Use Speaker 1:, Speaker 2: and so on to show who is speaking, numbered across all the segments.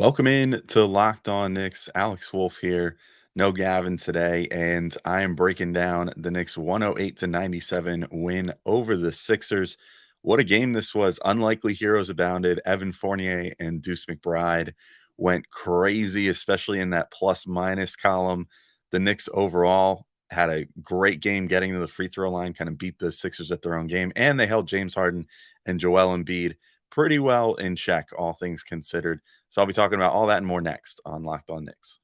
Speaker 1: Welcome in to Locked On Knicks. Alex Wolf here. No Gavin today, and I am breaking down the Knicks 108-97 win over the Sixers. What a game this was. Unlikely heroes abounded. Evan Fournier and Deuce McBride went crazy, especially in that plus minus column. The Knicks overall had a great game getting to the free throw line, kind of beat the Sixers at their own game, and they held James Harden and Joel Embiid pretty well in check, all things considered. So I'll be talking about all that and more next on Locked On Knicks.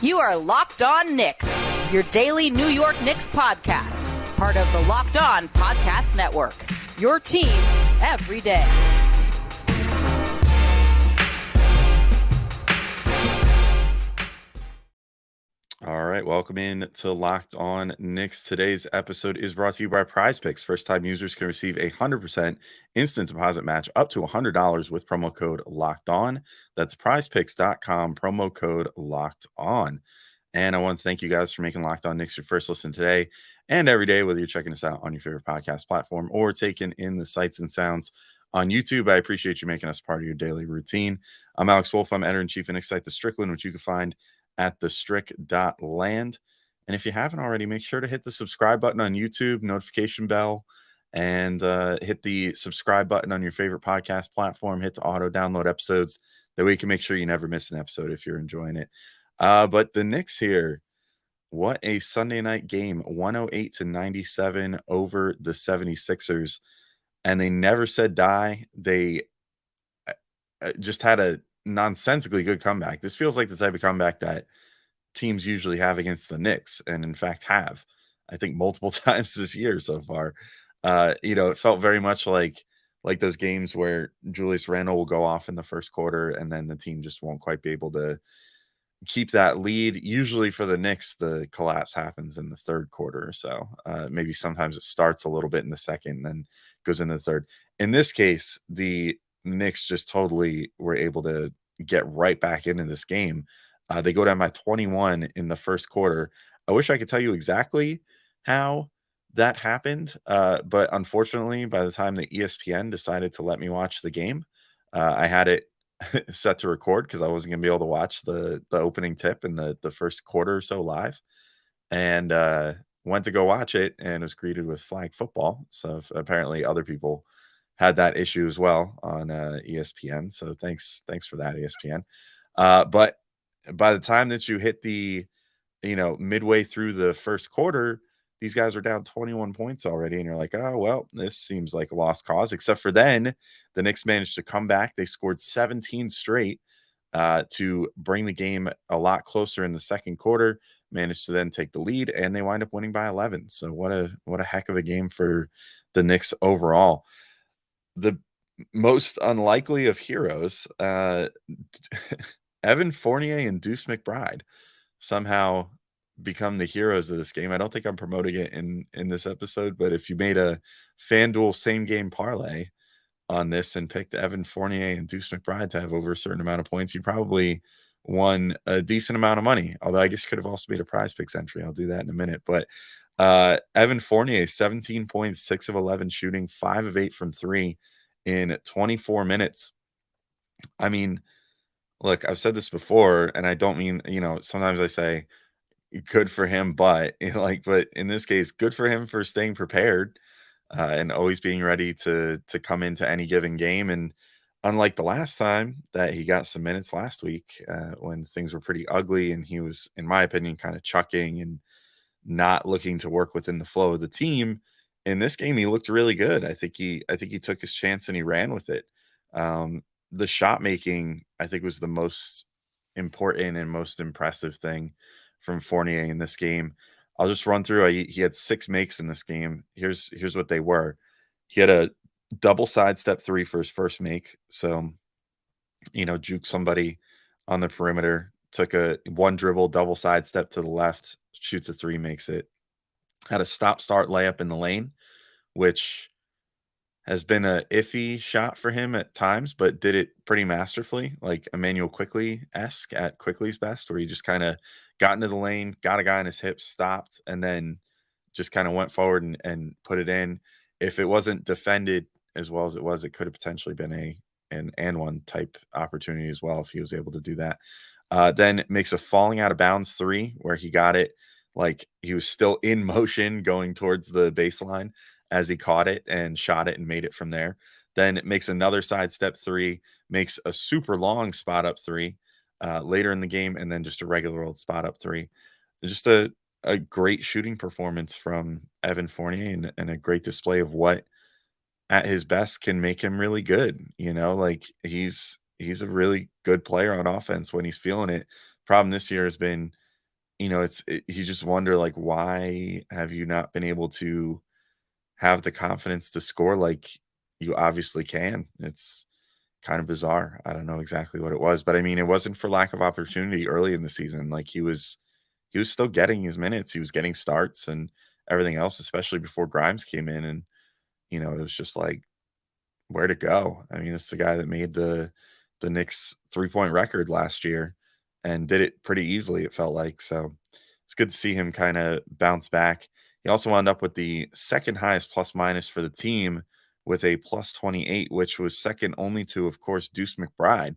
Speaker 2: You are Locked On Knicks, your daily New York Knicks podcast, part of the Locked On Podcast Network, your team every day.
Speaker 1: All right, welcome in to Locked On Knicks. Today's episode is brought to you by PrizePicks. First-time users can receive a 100% instant deposit match up to $100 with promo code Locked On. That's PrizePicks.com, promo code Locked On. And I want to thank you guys for making Locked On Knicks your first listen today and every day, whether you're checking us out on your favorite podcast platform or taking in the sights and sounds on YouTube. I appreciate you making us part of your daily routine. I'm Alex Wolf. I'm editor-in-chief and Knicks site The Strickland, which you can find at thestrick.land. And if you haven't already, make sure to hit the subscribe button on YouTube, notification bell, and hit the subscribe button on your favorite podcast platform. Hit the auto download episodes. That way you can make sure you never miss an episode if you're enjoying it. But the Knicks here, what a Sunday night game, 108-97 over the 76ers. And they never said die. They just had a nonsensically good comeback. This feels like the type of comeback that teams usually have against the Knicks, and in fact have, I think, multiple times this year so far. It felt very much like those games where Julius Randle will go off in the first quarter, and then the team just won't quite be able to keep that lead. Usually for the Knicks, the collapse happens in the third quarter or so. Maybe sometimes it starts a little bit in the second and then goes into the third. In this case, the Knicks just totally were able to get right back into this game. They go down by 21 in the first quarter. I wish I could tell you exactly how that happened, but unfortunately, by the time the ESPN decided to let me watch the game, I had it set to record because I wasn't going to be able to watch the opening tip in the first quarter or so live, and went to go watch it and was greeted with flag football. So apparently other people had that issue as well on ESPN. So thanks for that, ESPN. But by the time that you hit the midway through the first quarter, these guys are down 21 points already, and you're like, oh well, this seems like a lost cause. Except for then, the Knicks managed to come back. They scored 17 straight to bring the game a lot closer in the second quarter. Managed to then take the lead, and they wind up winning by 11. So what a heck of a game for the Knicks overall. The most unlikely of heroes, Evan Fournier and Deuce McBride somehow become the heroes of this game. I don't think I'm promoting it in this episode, but if you made a FanDuel same game parlay on this and picked Evan Fournier and Deuce McBride to have over a certain amount of points, you probably won a decent amount of money. Although I guess you could have also made a PrizePicks entry. I'll do that in a minute. But Evan Fournier, 17 points, 6 of 11 shooting, 5 of 8 from 3 in 24 minutes. I mean, look, I've said this before, and I don't mean, sometimes I say good for him, but but in this case, good for him for staying prepared and always being ready to come into any given game. And unlike the last time that he got some minutes last week, when things were pretty ugly and he was, in my opinion, kind of chucking and not looking to work within the flow of the team, in this game he looked really good. I think he took his chance and he ran with it. The shot making, I think, was the most important and most impressive thing from Fournier in this game. I'll just run through. He had 6 makes in this game. Here's what they were. He had a double sidestep 3 for his first make. So, juke somebody on the perimeter, took a one dribble, double sidestep to the left, shoots a 3, makes it. Had a stop-start layup in the lane, which has been a iffy shot for him at times, but did it pretty masterfully, like Emmanuel Quickley-esque at Quickley's best, where he just kind of got into the lane, got a guy on his hips, stopped, and then just kind of went forward and put it in. If it wasn't defended as well as it was, it could have potentially been and one type opportunity as well if he was able to do that. Then makes a falling out of bounds three where he got it like he was still in motion going towards the baseline as he caught it and shot it and made it from there. Then it makes another sidestep three, makes a super long spot up three later in the game, and then just a regular old spot up three. Just a great shooting performance from Evan Fournier and a great display of what at his best can make him really good. You know, like he's a really good player on offense when he's feeling it. Problem this year has been, you just wonder like why have you not been able to have the confidence to score like you obviously can? It's kind of bizarre. I don't know exactly what it was, but I mean, it wasn't for lack of opportunity early in the season. Like he was still getting his minutes. He was getting starts and everything else, especially before Grimes came in. And, it was just like, where to go. I mean, it's the guy that made the Knicks 3-point record last year and did it pretty easily, it felt like. So it's good to see him kind of bounce back. He also wound up with the second highest plus minus for the team with a plus 28, which was second only to, of course, Deuce McBride,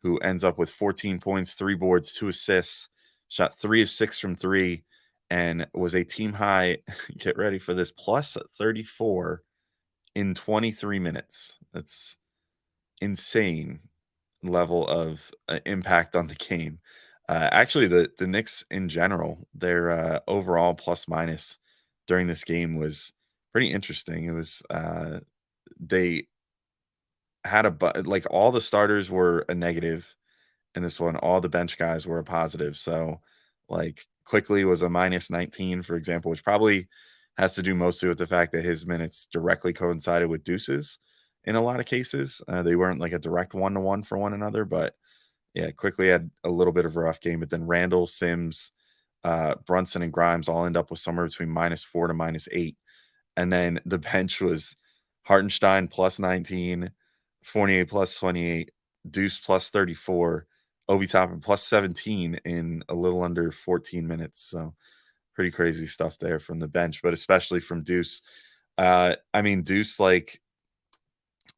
Speaker 1: who ends up with 14 points, 3 boards, 2 assists, shot 3 of 6 from three, and was a team high. Get ready for this, plus 34 in 23 minutes. That's insane level of impact on the game. Actually, the Knicks in general, their overall plus minus during this game was pretty interesting. It was they had like all the starters were a negative in this one. All the bench guys were a positive. So like quickly was a minus 19, for example, which probably has to do mostly with the fact that his minutes directly coincided with Deuce's in a lot of cases. They weren't like a direct 1-to-1 for one another, but yeah, quickly had a little bit of a rough game. But then Randall, Sims, Brunson, and Grimes all end up with somewhere between -4 to -8. And then the bench was Hartenstein plus 19, Fournier plus 28, Deuce plus 34, Obi Toppin plus 17 in a little under 14 minutes. So pretty crazy stuff there from the bench, but especially from Deuce. I mean, Deuce like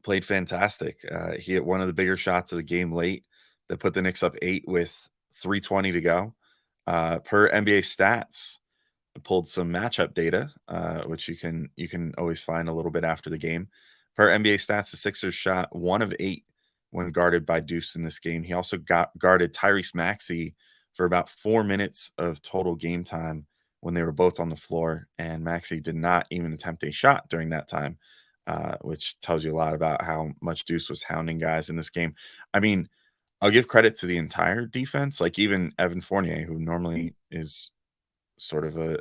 Speaker 1: played fantastic. He hit one of the bigger shots of the game late that put the Knicks up 8 with 3:20 to go. Per NBA stats, I pulled some matchup data, which you can always find a little bit after the game. Per NBA stats, the Sixers shot 1 of 8 when guarded by Deuce in this game. He also got guarded Tyrese Maxey for about 4 minutes of total game time when they were both on the floor, and Maxey did not even attempt a shot during that time, which tells you a lot about how much Deuce was hounding guys in this game. I mean, I'll give credit to the entire defense, like even Evan Fournier, who normally is sort of a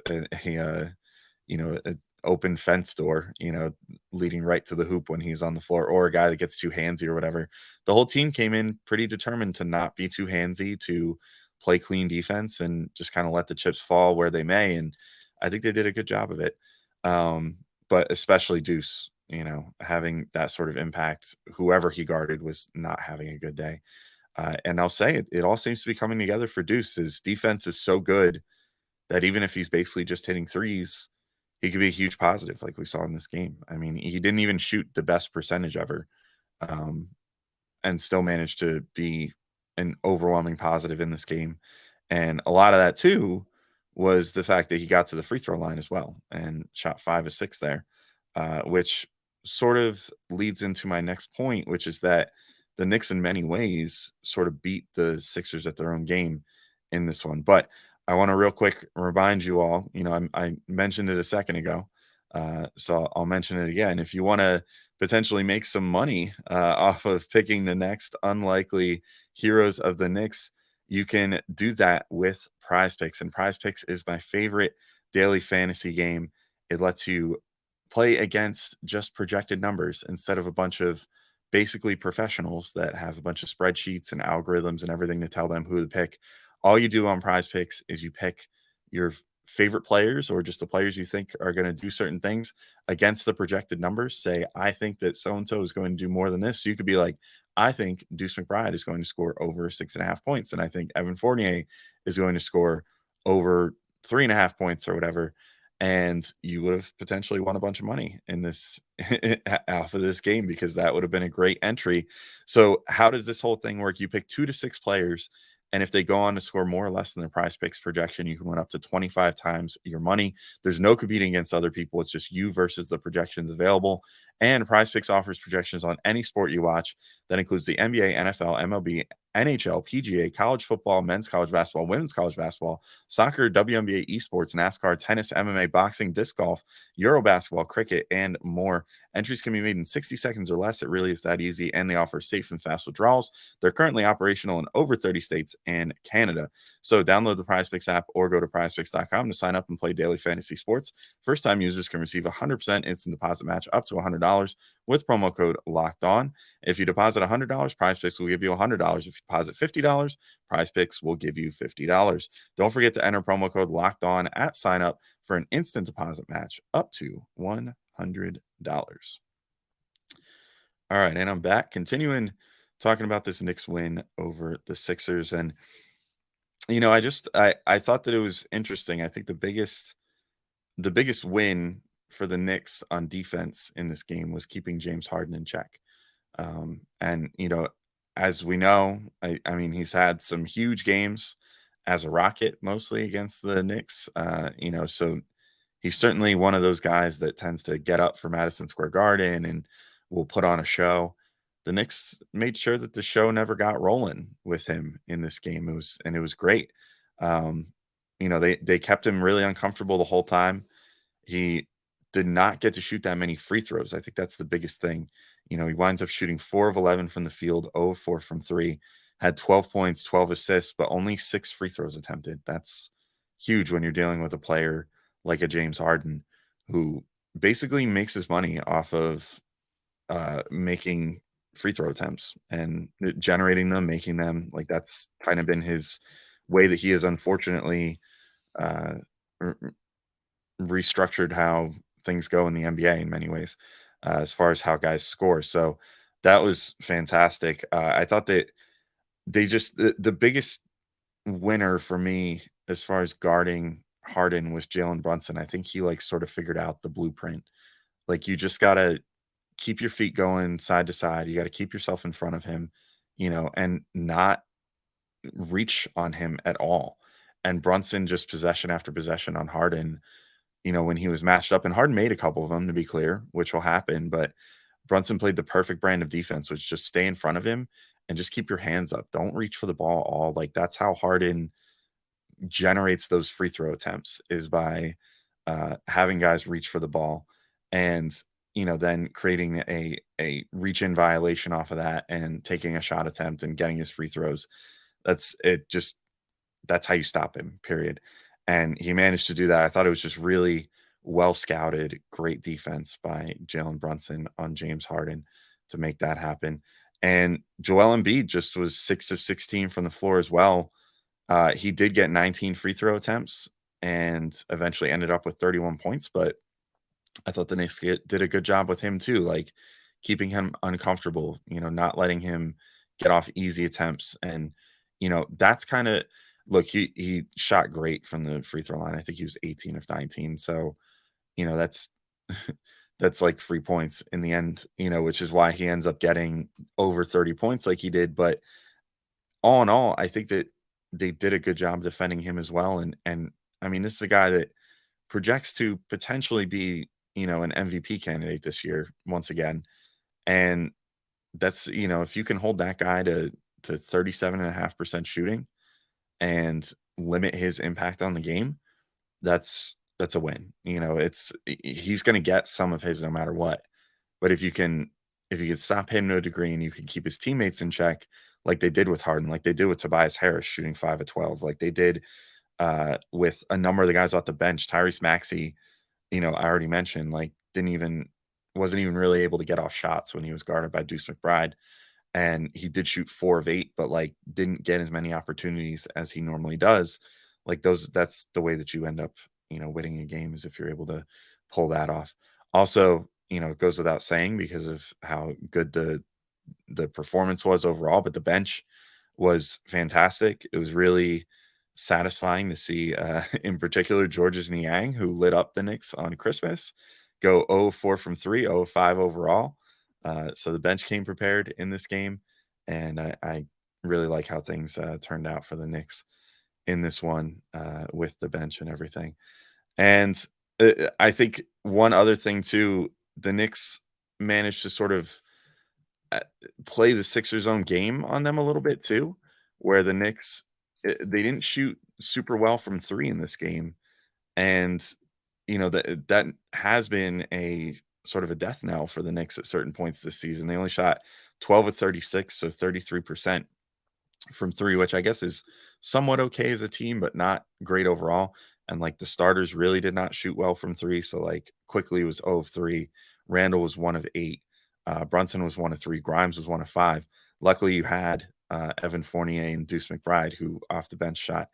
Speaker 1: open fence door, leading right to the hoop when he's on the floor, or a guy that gets too handsy or whatever. The whole team came in pretty determined to not be too handsy, to play clean defense and just kind of let the chips fall where they may. And I think they did a good job of it. But especially Deuce, having that sort of impact, whoever he guarded was not having a good day. And I'll say it all seems to be coming together for Deuce. His defense is so good that even if he's basically just hitting threes, he could be a huge positive like we saw in this game. I mean, he didn't even shoot the best percentage ever, um, and still managed to be an overwhelming positive in this game. And a lot of that too was the fact that he got to the free throw line as well and shot 5 of 6 there, which sort of leads into my next point, which is that the Knicks in many ways sort of beat the Sixers at their own game in this one. But I want to real quick remind you all, I mentioned it a second ago, so I'll mention it again. If you want to potentially make some money off of picking the next unlikely heroes of the Knicks, you can do that with PrizePicks. And PrizePicks is my favorite daily fantasy game. It lets you play against just projected numbers instead of a bunch of basically professionals that have a bunch of spreadsheets and algorithms and everything to tell them who to pick. All you do on PrizePicks is you pick your favorite players or just the players you think are going to do certain things against the projected numbers. Say, I think that so and so is going to do more than this. So you could be like, I think Deuce McBride is going to score over 6.5 points, and I think Evan Fournier is going to score over 3.5 points or whatever. and you would have potentially won a bunch of money in this off of this game because that would have been a great entry. So, how does this whole thing work? You pick 2 to 6 players, and if they go on to score more or less than their prize picks projection, you can win up to 25 times your money. There's no competing against other people. It's just you versus the projections available. And Prize Picks offers projections on any sport you watch. That includes the NBA, NFL, MLB, NHL, PGA, college football, men's college basketball, women's college basketball, soccer, WNBA, esports, NASCAR, tennis, MMA, boxing, disc golf, Euro basketball, cricket, and more. Entries can be made in 60 seconds or less. It really is that easy, and they offer safe and fast withdrawals. They're currently operational in over 30 states and Canada. So download the PrizePicks app or go to prizepicks.com to sign up and play daily fantasy sports. First-time users can receive a 100% instant deposit match up to $100 with promo code Locked On. If you deposit $100, PrizePicks will give you $100. If you deposit $50, PrizePicks will give you $50. Don't forget to enter promo code Locked On at sign up for an instant deposit match up to $100. All right, and I'm back, continuing talking about this Knicks win over the Sixers. And I thought that it was interesting. I think the biggest win for the Knicks on defense in this game was keeping James Harden in check. And as we know, I mean, he's had some huge games as a Rocket, mostly against the Knicks. So he's certainly one of those guys that tends to get up for Madison Square Garden and will put on a show. The Knicks made sure that the show never got rolling with him in this game. It was great. Um, they kept him really uncomfortable the whole time. He did not get to shoot that many free throws. I think that's the biggest thing. He winds up shooting 4 of 11 from the field, 0 of 4 from 3, had 12 points, 12 assists, but only 6 free throws attempted. That's huge when you're dealing with a player like a James Harden who basically makes his money off of making free throw attempts and generating them, making them. Like, that's kind of been his way that he has unfortunately uh, restructured how things go in the NBA in many ways, as far as how guys score. So that was fantastic. I thought that the biggest winner for me as far as guarding Harden was Jalen Brunson. I think he like sort of figured out the blueprint. Like, you just gotta keep your feet going side to side. You got to keep yourself in front of him, and not reach on him at all. And Brunson just possession after possession on Harden, when he was matched up, and Harden made a couple of them, to be clear, which will happen. But Brunson played the perfect brand of defense, which just stay in front of him and just keep your hands up. Don't reach for the ball all. Like, that's how Harden generates those free throw attempts, is by having guys reach for the ball and then creating a reach in violation off of that and taking a shot attempt and getting his free throws. That's it. Just that's how you stop him, period. And he managed to do that. I thought it was just really well scouted, great defense by Jalen Brunson on James Harden to make that happen. And Joel Embiid just was 6 of 16 from the floor as well. He did get 19 free throw attempts and eventually ended up with 31 points, but I thought the Knicks did a good job with him too, like keeping him uncomfortable, not letting him get off easy attempts. And, that's kind of look, he shot great from the free throw line. I think he was 18 of 19. So, that's that's like free points in the end, which is why he ends up getting over 30 points like he did. But all in all, I think that they did a good job defending him as well. And I mean, this is a guy that projects to potentially be, an MVP candidate this year once again. And that's, if you can hold that guy to 37.5% shooting and limit his impact on the game, that's a win. He's going to get some of his no matter what. But if you can stop him to a degree and you can keep his teammates in check, like they did with Harden, like they did with Tobias Harris shooting 5 of 12, like they did with a number of the guys off the bench. Tyrese Maxey, I already mentioned, like wasn't even really able to get off shots when he was guarded by Deuce McBride. And he did shoot 4 of 8, but like didn't get as many opportunities as he normally does. Like that's the way that you end up, winning a game, is if you're able to pull that off. Also, it goes without saying because of how good the performance was overall, but the bench was fantastic. It was really satisfying to see, in particular, Georges Niang, who lit up the Knicks on Christmas, go 0-4 from 3, 0-5 overall. So the bench came prepared in this game, and I really like how things turned out for the Knicks in this one with the bench and everything. And I think one other thing too, the Knicks managed to sort of uh, play the Sixers' own game on them a little bit too, where the Knicks they didn't shoot super well from three in this game, and that has been a sort of a death knell for the Knicks at certain points this season. They only shot 12 of 36, so 33% from three, which I guess is somewhat okay as a team, but not great overall. And like the starters really did not shoot well from three. So like quickly was 0 of 3. Randall was 1 of 8. Brunson was 1 of 3. Grimes was 1 of 5. Luckily, you had Evan Fournier and Deuce McBride, who off the bench shot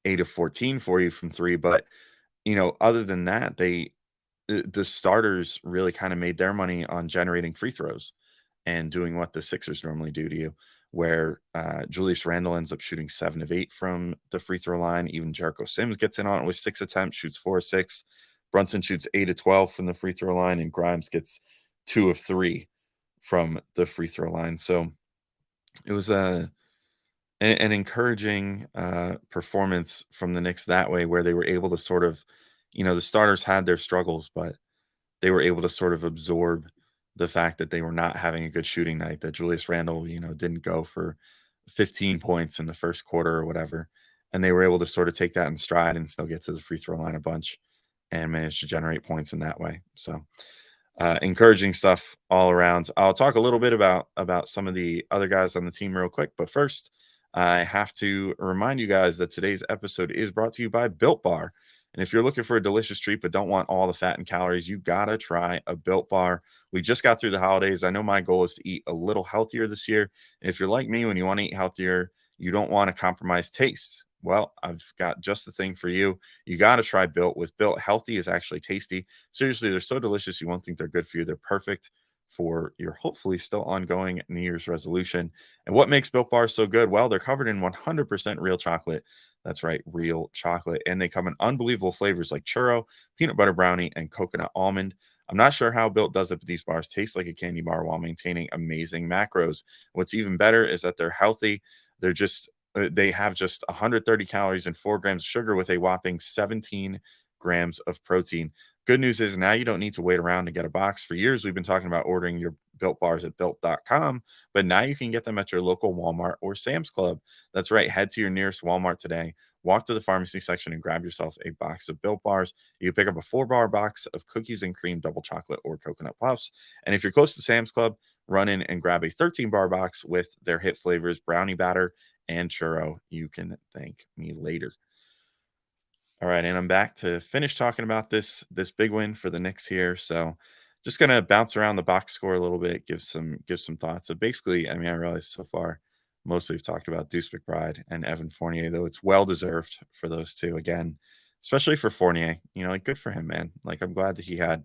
Speaker 1: 8 of 14 for you from three. But other than that, the starters really kind of made their money on generating free throws and doing what the Sixers normally do to you, where Julius Randle ends up shooting 7 of 8 from the free throw line. Even Jericho Sims gets in on it with 6 attempts, shoots 4 of 6. Brunson shoots 8 of 12 from the free throw line, and Grimes gets 2 of 3 from the free throw line. So it was an encouraging performance from the Knicks that way, where they were able to sort of, the starters had their struggles, but they were able to sort of absorb the fact that they were not having a good shooting night, that Julius Randle, didn't go for 15 points in the first quarter or whatever. And they were able to sort of take that in stride and still get to the free throw line a bunch and manage to generate points in that way. So encouraging stuff all around. I'll talk a little bit about some of the other guys on the team real quick, but first, I have to remind you guys that today's episode is brought to you by Built Bar. And if you're looking for a delicious treat but don't want all the fat and calories, you gotta try a Built Bar. We just got through the holidays. I know my goal is to eat a little healthier this year. And if you're like me, when you want to eat healthier, you don't want to compromise taste. Well, I've got just the thing for you. You got to try Built. With Built, healthy is actually tasty. Seriously, they're so delicious, you won't think they're good for you. They're perfect for your hopefully still ongoing New Year's resolution. And what makes Built Bars so good? Well, they're covered in 100% real chocolate. That's right, real chocolate. And they come in unbelievable flavors like churro, peanut butter brownie, and coconut almond. I'm not sure how Built does it, but these bars taste like a candy bar while maintaining amazing macros. What's even better is that they're healthy. They have just 130 calories and 4 grams of sugar with a whopping 17 grams of protein. Good news is now you don't need to wait around to get a box. For years, we've been talking about ordering your Built Bars at built.com, but now you can get them at your local Walmart or Sam's Club. That's right. Head to your nearest Walmart today, walk to the pharmacy section, and grab yourself a box of Built Bars. You can pick up a 4-bar box of cookies and cream, double chocolate, or coconut puffs. And if you're close to Sam's Club, run in and grab a 13-bar box with their hit flavors, brownie batter, and churro. You can thank me later. All right, and I'm back to finish talking about this big win for the Knicks here. So, just gonna bounce around the box score a little bit, give some thoughts. So basically, I mean, I realize so far mostly we've talked about Deuce McBride and Evan Fournier, though it's well deserved for those two again, especially for Fournier. Like good for him, man. Like I'm glad that he had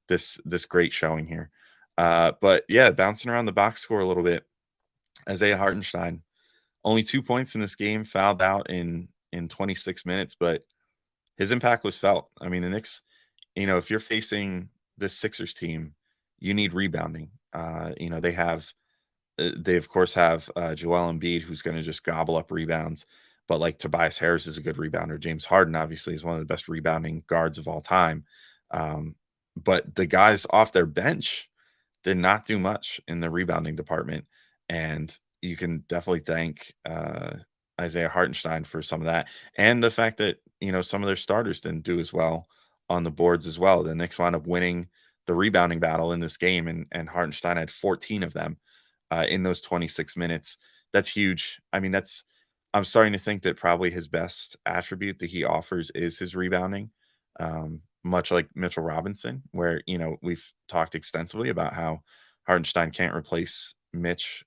Speaker 1: this great showing here. But yeah, bouncing around the box score a little bit. Isaiah Hartenstein, only 2 points in this game, fouled out in 26 minutes, but his impact was felt. I mean, the Knicks, if you're facing this Sixers team, you need rebounding. They of course have Joel Embiid, who's going to just gobble up rebounds. But like Tobias Harris is a good rebounder. James Harden obviously is one of the best rebounding guards of all time. Um, but the guys off their bench did not do much in the rebounding department, and you can definitely thank Isaiah Hartenstein for some of that, and the fact that some of their starters didn't do as well on the boards as well. The Knicks wound up winning the rebounding battle in this game, and Hartenstein had 14 of them in those 26 minutes. That's huge. I mean, I'm starting to think that probably his best attribute that he offers is his rebounding. Much like Mitchell Robinson, where we've talked extensively about how Hartenstein can't replace Mitch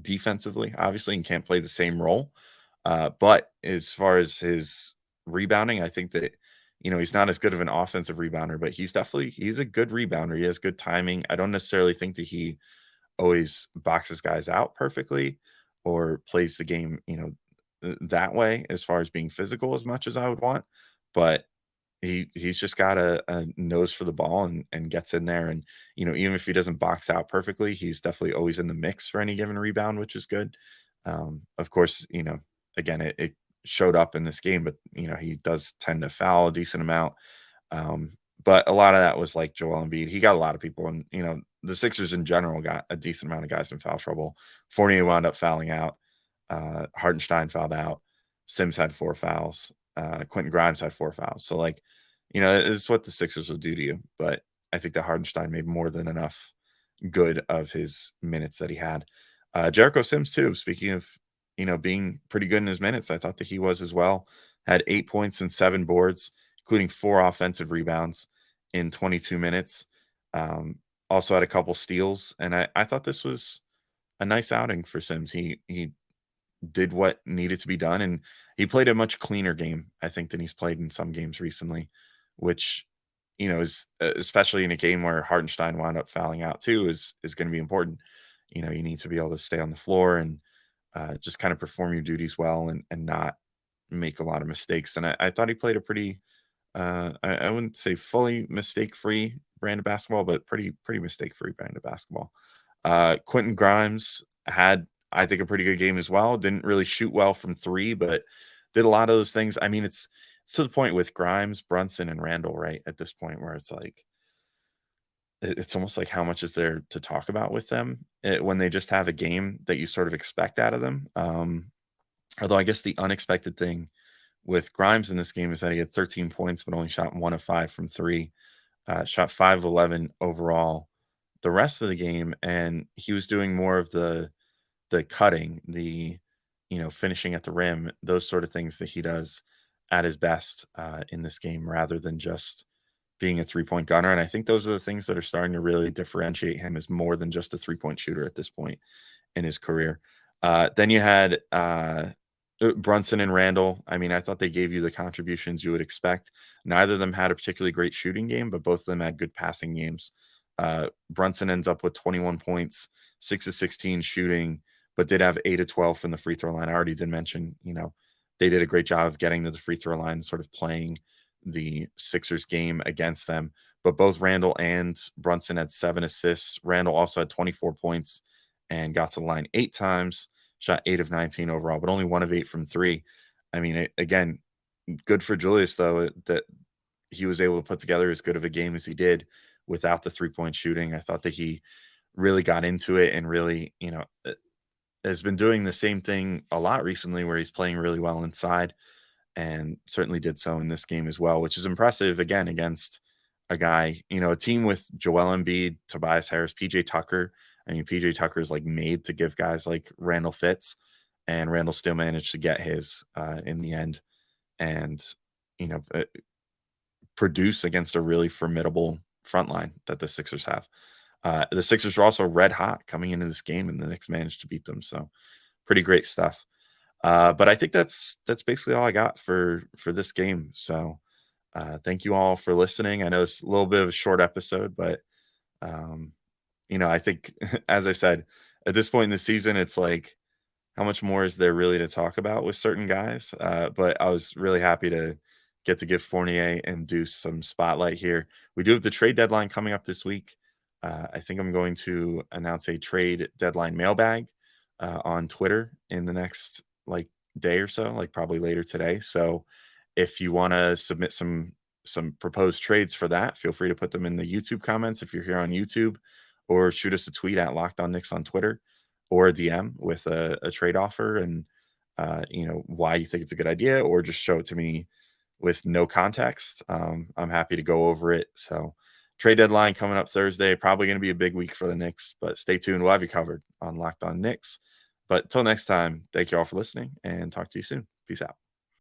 Speaker 1: defensively, obviously, and can't play the same role. But as far as his rebounding, I think that he's not as good of an offensive rebounder, but he's a good rebounder. He has good timing. I don't necessarily think that he always boxes guys out perfectly or plays the game, that way as far as being physical as much as I would want, but he's just got a nose for the ball and gets in there. And, even if he doesn't box out perfectly, he's definitely always in the mix for any given rebound, which is good. Of course, again, it showed up in this game, but, he does tend to foul a decent amount. But a lot of that was like Joel Embiid. He got a lot of people, and the Sixers in general got a decent amount of guys in foul trouble. Fournier wound up fouling out. Hartenstein fouled out. Sims had 4 fouls. Quentin Grimes had 4 fouls. So it's what the Sixers will do to you. But I think that Hardenstein made more than enough good of his minutes that he had. Jericho Sims too. Speaking of being pretty good in his minutes, I thought that he was as well. Had 8 points and 7 boards, including 4 offensive rebounds in 22 minutes. Also had a couple steals, and I thought this was a nice outing for Sims. He did what needed to be done, and he played a much cleaner game, I think, than he's played in some games recently, which is especially in a game where Hartenstein wound up fouling out too is going to be important. You need to be able to stay on the floor and just kind of perform your duties well and not make a lot of mistakes. And I thought he played a pretty I wouldn't say fully mistake-free brand of basketball, but pretty mistake-free brand of basketball. Quentin Grimes had, I think, a pretty good game as well. Didn't really shoot well from 3, but did a lot of those things. I mean, it's to the point with Grimes, Brunson, and Randall, right, at this point where it's like it's almost like how much is there to talk about with them when they just have a game that you sort of expect out of them. Although I guess the unexpected thing with Grimes in this game is that he had 13 points, but only shot 1 of 5 from 3. Shot 5 of 11 overall the rest of the game, and he was doing more of the cutting, the finishing at the rim, those sort of things that he does at his best in this game, rather than just being a 3-point gunner. And I think those are the things that are starting to really differentiate him as more than just a 3-point shooter at this point in his career. Then you had Brunson and Randall. I mean, I thought they gave you the contributions you would expect. Neither of them had a particularly great shooting game, but both of them had good passing games. Brunson ends up with 21 points, 6 of 16 shooting, but did have 8 of 12 from the free throw line. I already did mention, they did a great job of getting to the free throw line, sort of playing the Sixers game against them. But both Randall and Brunson had 7 assists. Randall also had 24 points and got to the line 8 times, shot 8 of 19 overall, but only 1 of 8 from 3. I mean, again, good for Julius, though, that he was able to put together as good of a game as he did without the 3-point shooting. I thought that he really got into it and really, has been doing the same thing a lot recently where he's playing really well inside, and certainly did so in this game as well, which is impressive, again, against a guy, a team with Joel Embiid, Tobias Harris, PJ Tucker. I mean, PJ Tucker is like made to give guys like Randall fits, and Randall still managed to get his in the end and, produce against a really formidable front line that the Sixers have. The Sixers were also red hot coming into this game, and the Knicks managed to beat them. So pretty great stuff. But I think that's basically all I got for this game. So thank you all for listening. I know it's a little bit of a short episode, but I think, as I said, at this point in the season, it's like, how much more is there really to talk about with certain guys? But I was really happy to get to give Fournier and Deuce some spotlight here. We do have the trade deadline coming up this week. I think I'm going to announce a trade deadline mailbag on Twitter in the next day or so, probably later today. So if you want to submit some proposed trades for that, feel free to put them in the YouTube comments if you're here on YouTube, or shoot us a tweet at Locked On Knicks on Twitter, or a DM with a trade offer and why you think it's a good idea, or just show it to me with no context. I'm happy to go over it. So trade deadline coming up Thursday, probably going to be a big week for the Knicks, but stay tuned. We'll have you covered on Locked On Knicks. But till next time, thank you all for listening, and talk to you soon. Peace out.